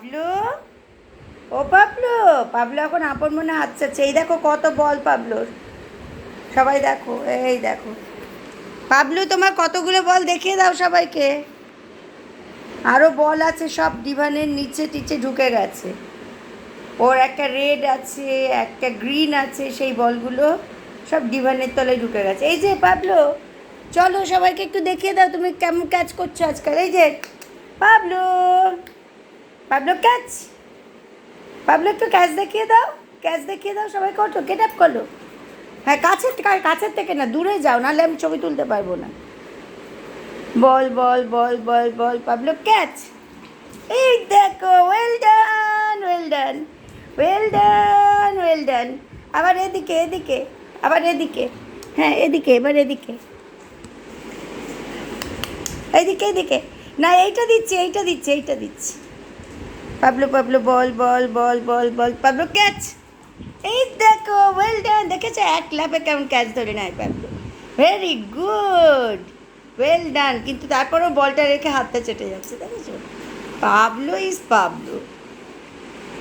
Pablo, ও Pablo, Pablo এখন আপন মনে হাত চাচ্ছে। এই দেখো কত বল পাবলুর, সবাই দেখো, এই দেখো পাবলু, তোমার কতগুলো বল দেখিয়ে দাও সবাইকে। আরও বল আছে, সব ডিভানের নিচে টিচে ঢুকে গেছে। ওর একটা রেড আছে, একটা গ্রিন আছে, সেই বলগুলো সব ডিভানের তলায় ঢুকে গেছে। এই যে পাবলু, চলো সবাইকে একটু দেখিয়ে দাও তুমি কেমন ক্যাচ করছো আজকাল। এই যে পাবলু, পাবলু ক্যাচ, পাবলু একটু ক্যাচ দেখিয়ে দাও, ক্যাচ দেখিয়ে দাও সবাইকে। ওঠো, গেট আপ করো। হ্যাঁ, কাছের থেকে না, দূরে যাও, নাহলে আমি ছবি তুলতে পারবো না। বল বল বল বল বল পাবলু ক্যাচ। এই দেখো, well done, well done, well done, well done. আবার এদিকে, এদিকে, আবার এদিকে। হ্যাঁ এদিকে, এবার এদিকে, এইদিকে, এদিকে। না, এইটা দিচ্ছি, এইটা দিচ্ছি, এইটা দিচ্ছি। পাবলু, পাবলু বল বল বল বল বল পাবলু ক্যাচ। এই দেখো, ওয়েল ডান। দেখেছো এক লাফে কেমন ক্যাচ ধরে নেয় Pablo. Very good, well done. কিন্তু তারপরও বলটা রেখে হাতটা চেটে যাচ্ছে, দেখেছো? Pablo is Pablo.